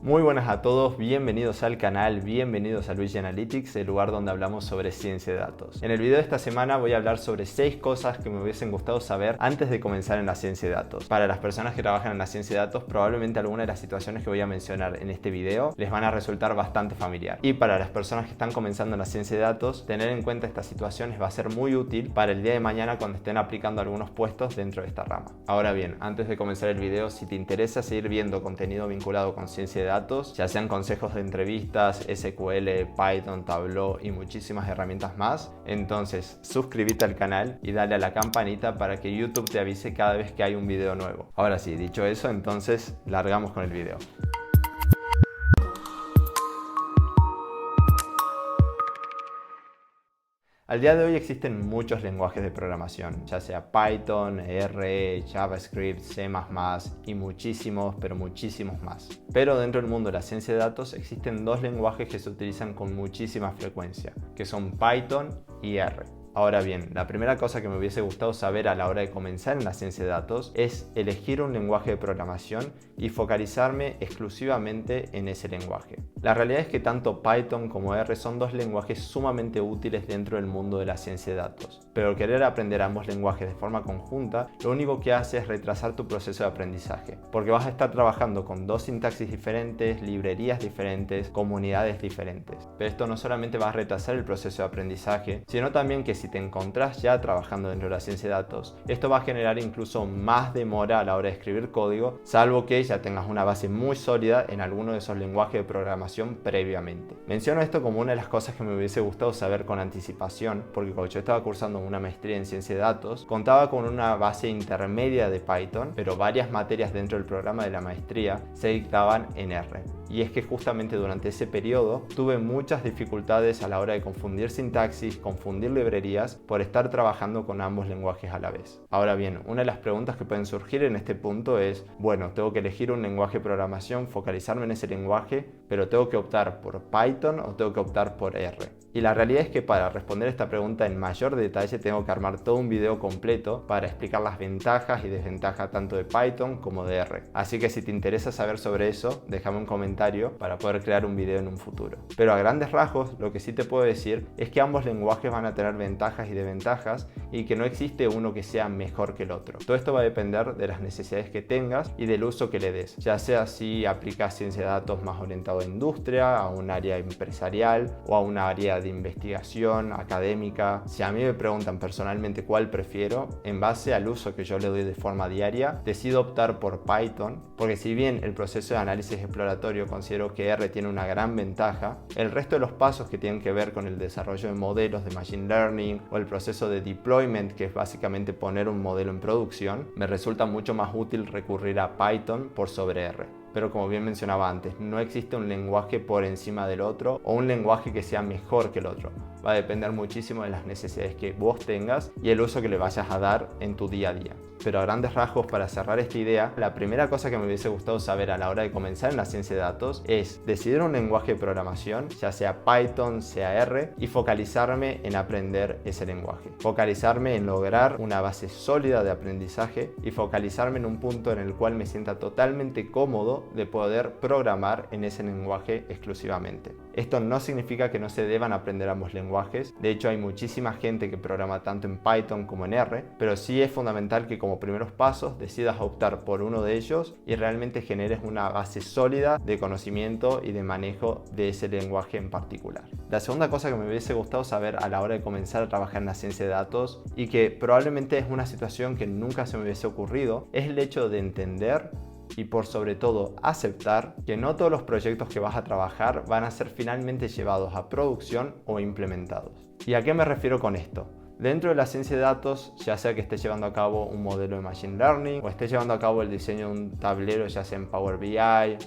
Muy buenas a todos, bienvenidos al canal, bienvenidos a Luigi Analytics, el lugar donde hablamos sobre ciencia de datos. En el video de esta semana voy a hablar sobre 6 cosas que me hubiesen gustado saber antes de comenzar en la ciencia de datos. Para las personas que trabajan en la ciencia de datos, probablemente alguna de las situaciones que voy a mencionar en este video les van a resultar bastante familiar. Y para las personas que están comenzando en la ciencia de datos, tener en cuenta estas situaciones va a ser muy útil para el día de mañana cuando estén aplicando algunos puestos dentro de esta rama. Ahora bien, antes de comenzar el video, si te interesa seguir viendo contenido vinculado con ciencia de datos, ya sean consejos de entrevistas, SQL, Python, Tableau y muchísimas herramientas más, entonces suscríbete al canal y dale a la campanita para que YouTube te avise cada vez que hay un video nuevo. Ahora sí, dicho eso, entonces largamos con el video. Al día de hoy existen muchos lenguajes de programación, ya sea Python, R, JavaScript, C++ y muchísimos, pero muchísimos más. Pero dentro del mundo de la ciencia de datos existen dos lenguajes que se utilizan con muchísima frecuencia, que son Python y R. Ahora bien, la primera cosa que me hubiese gustado saber a la hora de comenzar en la ciencia de datos es elegir un lenguaje de programación y focalizarme exclusivamente en ese lenguaje. La realidad es que tanto Python como R son dos lenguajes sumamente útiles dentro del mundo de la ciencia de datos, pero al querer aprender ambos lenguajes de forma conjunta, lo único que hace es retrasar tu proceso de aprendizaje, porque vas a estar trabajando con dos sintaxis diferentes, librerías diferentes, comunidades diferentes. Pero esto no solamente va a retrasar el proceso de aprendizaje, sino también que si te encontrás ya trabajando dentro de la ciencia de datos, esto va a generar incluso más demora a la hora de escribir código, salvo que ya tengas una base muy sólida en alguno de esos lenguajes de programación previamente. Menciono esto como una de las cosas que me hubiese gustado saber con anticipación, porque cuando yo estaba cursando una maestría en ciencia de datos, contaba con una base intermedia de Python, pero varias materias dentro del programa de la maestría se dictaban en R. Y es que justamente durante ese periodo tuve muchas dificultades a la hora de confundir sintaxis, confundir librerías, por estar trabajando con ambos lenguajes a la vez. Ahora bien, una de las preguntas que pueden surgir en este punto es, bueno, tengo que elegir un lenguaje de programación, focalizarme en ese lenguaje, pero tengo que optar por Python o tengo que optar por R. Y la realidad es que para responder esta pregunta en mayor detalle tengo que armar todo un video completo para explicar las ventajas y desventajas tanto de Python como de R. Así que si te interesa saber sobre eso, déjame un comentario para poder crear un video en un futuro. Pero a grandes rasgos, lo que sí te puedo decir es que ambos lenguajes van a tener ventajas y desventajas y que no existe uno que sea mejor que el otro. Todo esto va a depender de las necesidades que tengas y del uso que le des, ya sea si aplicas ciencia de datos más orientado a industria, a un área empresarial o a una área de investigación académica. Si a mí me preguntan personalmente cuál prefiero, en base al uso que yo le doy de forma diaria, decido optar por Python, porque si bien el proceso de análisis exploratorio considero que R tiene una gran ventaja, el resto de los pasos que tienen que ver con el desarrollo de modelos de Machine Learning o el proceso de deployment, que es básicamente poner un modelo en producción, me resulta mucho más útil recurrir a Python por sobre R. Pero como bien mencionaba antes, no existe un lenguaje por encima del otro o un lenguaje que sea mejor que el otro. Va a depender muchísimo de las necesidades que vos tengas y el uso que le vayas a dar en tu día a día. Pero a grandes rasgos, para cerrar esta idea, la primera cosa que me hubiese gustado saber a la hora de comenzar en la ciencia de datos es decidir un lenguaje de programación, ya sea Python, sea R, y focalizarme en aprender ese lenguaje. Focalizarme en lograr una base sólida de aprendizaje y focalizarme en un punto en el cual me sienta totalmente cómodo de poder programar en ese lenguaje exclusivamente. Esto no significa que no se deban aprender ambos lenguajes, de hecho hay muchísima gente que programa tanto en Python como en R, pero sí es fundamental que como primeros pasos decidas optar por uno de ellos y realmente generes una base sólida de conocimiento y de manejo de ese lenguaje en particular. La segunda cosa que me hubiese gustado saber a la hora de comenzar a trabajar en la ciencia de datos, y que probablemente es una situación que nunca se me hubiese ocurrido, es el hecho de entender y por sobre todo aceptar que no todos los proyectos que vas a trabajar van a ser finalmente llevados a producción o implementados. ¿Y a qué me refiero con esto? Dentro de la ciencia de datos, ya sea que estés llevando a cabo un modelo de Machine Learning o estés llevando a cabo el diseño de un tablero ya sea en Power BI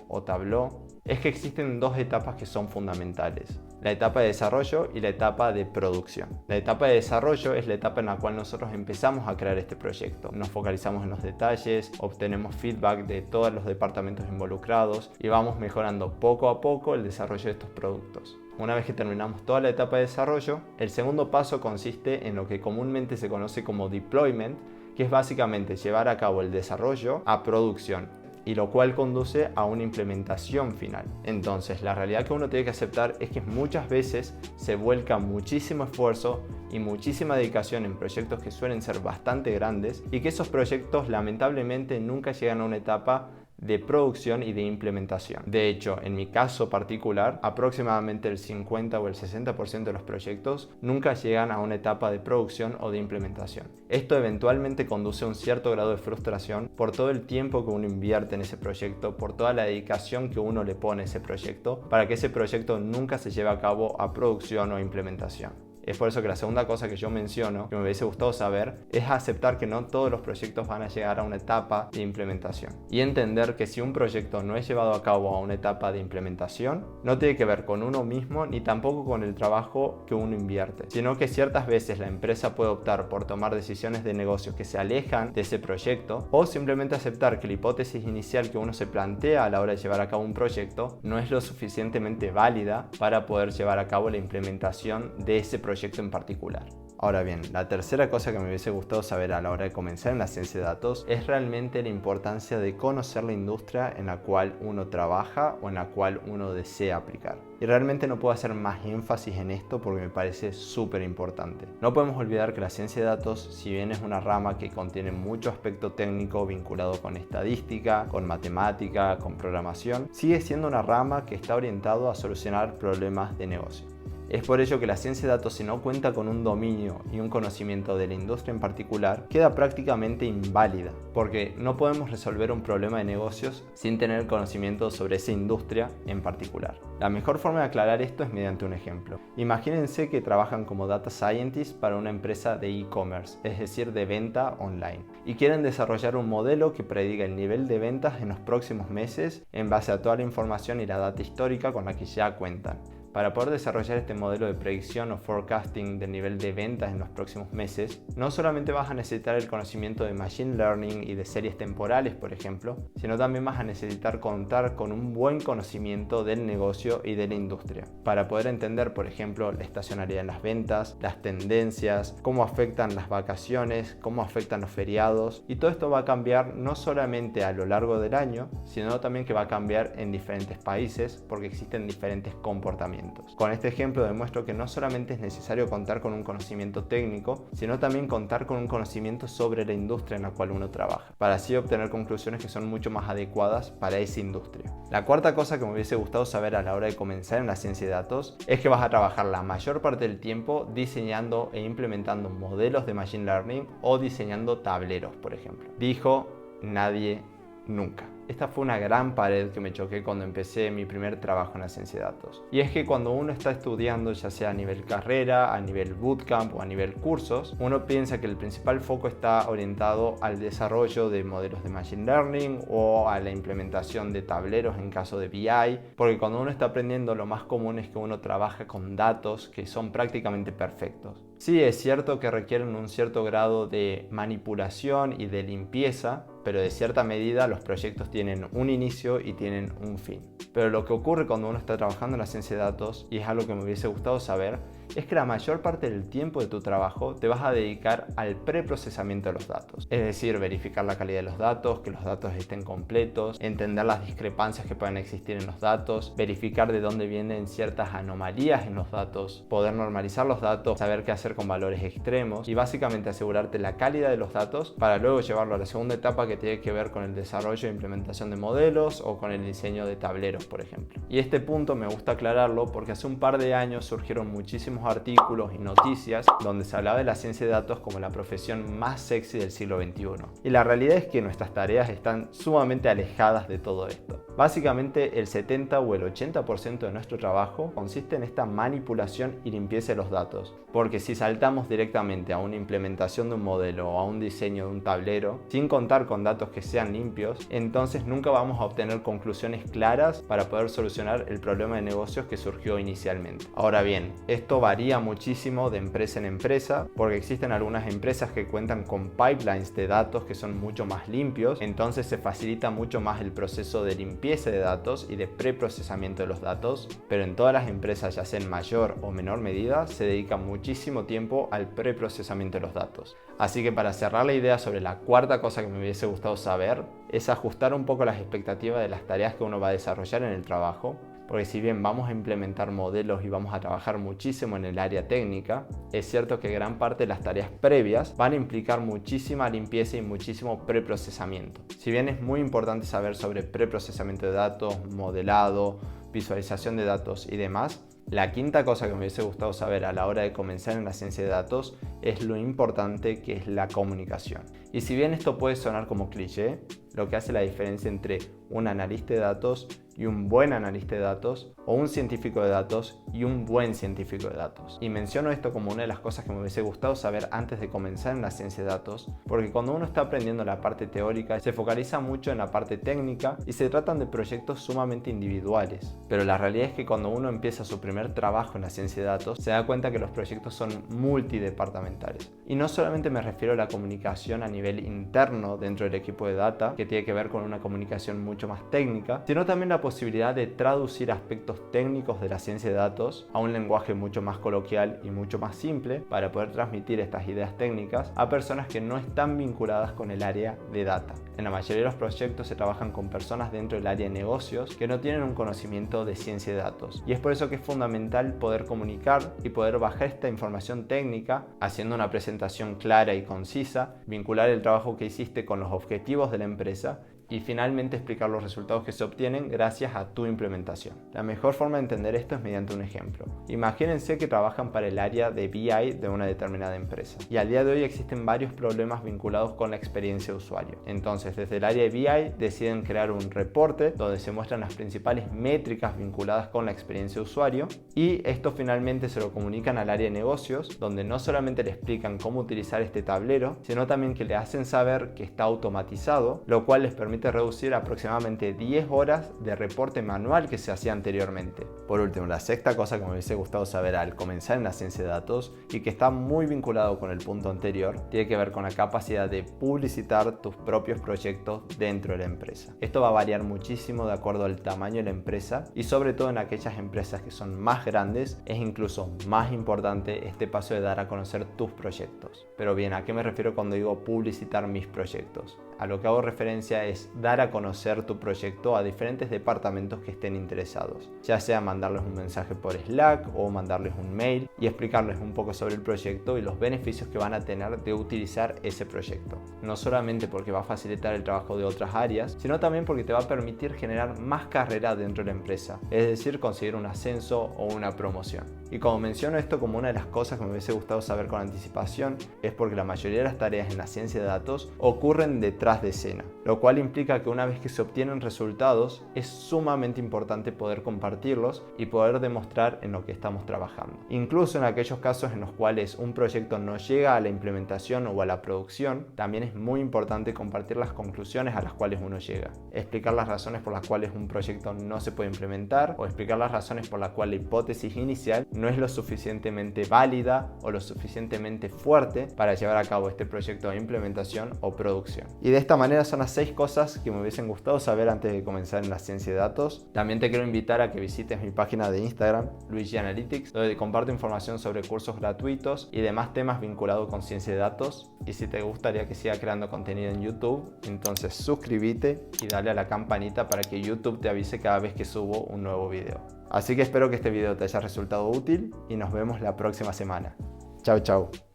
o Tableau, es que existen dos etapas que son fundamentales: la etapa de desarrollo y la etapa de producción. La etapa de desarrollo es la etapa en la cual nosotros empezamos a crear este proyecto. Nos focalizamos en los detalles, obtenemos feedback de todos los departamentos involucrados y vamos mejorando poco a poco el desarrollo de estos productos. Una vez que terminamos toda la etapa de desarrollo, el segundo paso consiste en lo que comúnmente se conoce como deployment, que es básicamente llevar a cabo el desarrollo a producción. y lo cual conduce a una implementación final. Entonces, la realidad que uno tiene que aceptar es que muchas veces se vuelca muchísimo esfuerzo y muchísima dedicación en proyectos que suelen ser bastante grandes y que esos proyectos lamentablemente nunca llegan a una etapa de producción y de implementación. De hecho, en mi caso particular, aproximadamente el 50 o el 60% de los proyectos nunca llegan a una etapa de producción o de implementación. Esto eventualmente conduce a un cierto grado de frustración por todo el tiempo que uno invierte en ese proyecto, por toda la dedicación que uno le pone a ese proyecto, para que ese proyecto nunca se lleve a cabo a producción o implementación. Es por eso que la segunda cosa que yo menciono, que me hubiese gustado saber, es aceptar que no todos los proyectos van a llegar a una etapa de implementación. Y entender que si un proyecto no es llevado a cabo a una etapa de implementación, no tiene que ver con uno mismo ni tampoco con el trabajo que uno invierte, sino que ciertas veces la empresa puede optar por tomar decisiones de negocio que se alejan de ese proyecto o simplemente aceptar que la hipótesis inicial que uno se plantea a la hora de llevar a cabo un proyecto no es lo suficientemente válida para poder llevar a cabo la implementación de ese proyecto en particular. Ahora bien, la tercera cosa que me hubiese gustado saber a la hora de comenzar en la ciencia de datos es realmente la importancia de conocer la industria en la cual uno trabaja o en la cual uno desea aplicar. Y realmente no puedo hacer más énfasis en esto porque me parece súper importante. No podemos olvidar que la ciencia de datos, si bien es una rama que contiene mucho aspecto técnico vinculado con estadística, con matemática, con programación, sigue siendo una rama que está orientado a solucionar problemas de negocio. Es por ello que la ciencia de datos, si no cuenta con un dominio y un conocimiento de la industria en particular, queda prácticamente inválida, porque no podemos resolver un problema de negocios sin tener conocimiento sobre esa industria en particular. La mejor forma de aclarar esto es mediante un ejemplo. Imagínense que trabajan como data scientists para una empresa de e-commerce, es decir, de venta online, y quieren desarrollar un modelo que prediga el nivel de ventas en los próximos meses en base a toda la información y la data histórica con la que ya cuentan. Para poder desarrollar este modelo de predicción o forecasting del nivel de ventas en los próximos meses, no solamente vas a necesitar el conocimiento de Machine Learning y de series temporales, por ejemplo, sino también vas a necesitar contar con un buen conocimiento del negocio y de la industria, para poder entender, por ejemplo, la estacionalidad en las ventas, las tendencias, cómo afectan las vacaciones, cómo afectan los feriados, y todo esto va a cambiar no solamente a lo largo del año, sino también que va a cambiar en diferentes países porque existen diferentes comportamientos. Con este ejemplo demuestro que no solamente es necesario contar con un conocimiento técnico, sino también contar con un conocimiento sobre la industria en la cual uno trabaja, para así obtener conclusiones que son mucho más adecuadas para esa industria. La cuarta cosa que me hubiese gustado saber a la hora de comenzar en la ciencia de datos es que vas a trabajar la mayor parte del tiempo diseñando e implementando modelos de Machine Learning o diseñando tableros, por ejemplo. Dijo nadie nunca. Esta fue una gran pared que me choqué cuando empecé mi primer trabajo en la ciencia de datos. Y es que cuando uno está estudiando, ya sea a nivel carrera, a nivel bootcamp o a nivel cursos, uno piensa que el principal foco está orientado al desarrollo de modelos de Machine Learning o a la implementación de tableros en caso de BI, porque cuando uno está aprendiendo lo más común es que uno trabaja con datos que son prácticamente perfectos. Sí, es cierto que requieren un cierto grado de manipulación y de limpieza, pero de cierta medida los proyectos tienen un inicio y tienen un fin. Pero lo que ocurre cuando uno está trabajando en la ciencia de datos, y es algo que me hubiese gustado saber, es que la mayor parte del tiempo de tu trabajo te vas a dedicar al preprocesamiento de los datos. Es decir, verificar la calidad de los datos, que los datos estén completos, entender las discrepancias que pueden existir en los datos, verificar de dónde vienen ciertas anomalías en los datos, poder normalizar los datos, saber qué hacer con valores extremos y básicamente asegurarte la calidad de los datos para luego llevarlo a la segunda etapa que tiene que ver con el desarrollo e implementación de modelos o con el diseño de tableros, por ejemplo. Y este punto me gusta aclararlo porque hace un par de años surgieron muchísimos artículos y noticias donde se hablaba de la ciencia de datos como la profesión más sexy del siglo XXI. Y la realidad es que nuestras tareas están sumamente alejadas de todo esto. Básicamente el 70 o el 80% de nuestro trabajo consiste en esta manipulación y limpieza de los datos, porque si saltamos directamente a una implementación de un modelo o a un diseño de un tablero sin contar con datos que sean limpios, entonces nunca vamos a obtener conclusiones claras para poder solucionar el problema de negocios que surgió inicialmente. Ahora bien, esto va varía muchísimo de empresa en empresa, porque existen algunas empresas que cuentan con pipelines de datos que son mucho más limpios, entonces se facilita mucho más el proceso de limpieza de datos y de preprocesamiento de los datos, pero en todas las empresas, ya sea en mayor o menor medida, se dedica muchísimo tiempo al preprocesamiento de los datos. Así que para cerrar la idea sobre la cuarta cosa que me hubiese gustado saber, es ajustar un poco las expectativas de las tareas que uno va a desarrollar en el trabajo, porque si bien vamos a implementar modelos y vamos a trabajar muchísimo en el área técnica, es cierto que gran parte de las tareas previas van a implicar muchísima limpieza y muchísimo preprocesamiento. Si bien es muy importante saber sobre preprocesamiento de datos, modelado, visualización de datos y demás, la quinta cosa que me hubiese gustado saber a la hora de comenzar en la ciencia de datos es lo importante que es la comunicación. Y si bien esto puede sonar como cliché, lo que hace la diferencia entre un analista de datos y un buen analista de datos, o un científico de datos y un buen científico de datos. Y menciono esto como una de las cosas que me hubiese gustado saber antes de comenzar en la ciencia de datos, porque cuando uno está aprendiendo la parte teórica se focaliza mucho en la parte técnica y se tratan de proyectos sumamente individuales. Pero la realidad es que cuando uno empieza su primer trabajo en la ciencia de datos, se da cuenta que los proyectos son multidepartamentales. Y no solamente me refiero a la comunicación a nivel interno dentro del equipo de data, que tiene que ver con una comunicación mucho más técnica, sino también la posibilidad de traducir aspectos técnicos de la ciencia de datos a un lenguaje mucho más coloquial y mucho más simple para poder transmitir estas ideas técnicas a personas que no están vinculadas con el área de data. En la mayoría de los proyectos se trabajan con personas dentro del área de negocios que no tienen un conocimiento de ciencia de datos, y es por eso que es fundamental poder comunicar y poder bajar esta información técnica haciendo una presentación clara y concisa, vincular el trabajo que hiciste con los objetivos de la empresa y finalmente explicar los resultados que se obtienen gracias a tu implementación. La mejor forma de entender esto es mediante un ejemplo. Imagínense que trabajan para el área de BI de una determinada empresa y al día de hoy existen varios problemas vinculados con la experiencia de usuario. Entonces, desde el área de BI deciden crear un reporte donde se muestran las principales métricas vinculadas con la experiencia de usuario, y esto finalmente se lo comunican al área de negocios, donde no solamente le explican cómo utilizar este tablero, sino también que le hacen saber que está automatizado, lo cual les permite reducir aproximadamente 10 horas de reporte manual que se hacía anteriormente. Por último, la sexta cosa que me hubiese gustado saber al comenzar en la ciencia de datos, y que está muy vinculado con el punto anterior, tiene que ver con la capacidad de publicitar tus propios proyectos dentro de la empresa. Esto va a variar muchísimo de acuerdo al tamaño de la empresa, y sobre todo en aquellas empresas que son más grandes es incluso más importante este paso de dar a conocer tus proyectos. Pero bien, ¿a qué me refiero cuando digo publicitar mis proyectos? A lo que hago referencia es dar a conocer tu proyecto a diferentes departamentos que estén interesados, ya sea mandarles un mensaje por Slack o mandarles un mail y explicarles un poco sobre el proyecto y los beneficios que van a tener de utilizar ese proyecto. No solamente porque va a facilitar el trabajo de otras áreas, sino también porque te va a permitir generar más carrera dentro de la empresa, es decir, conseguir un ascenso o una promoción. Y como menciono esto como una de las cosas que me hubiese gustado saber con anticipación, es porque la mayoría de las tareas en la ciencia de datos ocurren detrás de escena, lo cual implica que una vez que se obtienen resultados es sumamente importante poder compartirlos y poder demostrar en lo que estamos trabajando. Incluso en aquellos casos en los cuales un proyecto no llega a la implementación o a la producción, también es muy importante compartir las conclusiones a las cuales uno llega, explicar las razones por las cuales un proyecto no se puede implementar o explicar las razones por las cuales la hipótesis inicial no es lo suficientemente válida o lo suficientemente fuerte para llevar a cabo este proyecto de implementación o producción. Y de esta manera son las 6 cosas que me hubiesen gustado saber antes de comenzar en la ciencia de datos. También te quiero invitar a que visites mi página de Instagram, Luigi Analytics, donde comparto información sobre cursos gratuitos y demás temas vinculados con ciencia de datos. Y si te gustaría que siga creando contenido en YouTube, entonces suscríbete y dale a la campanita para que YouTube te avise cada vez que subo un nuevo video. Así que espero que este video te haya resultado útil y nos vemos la próxima semana. Chao, chao.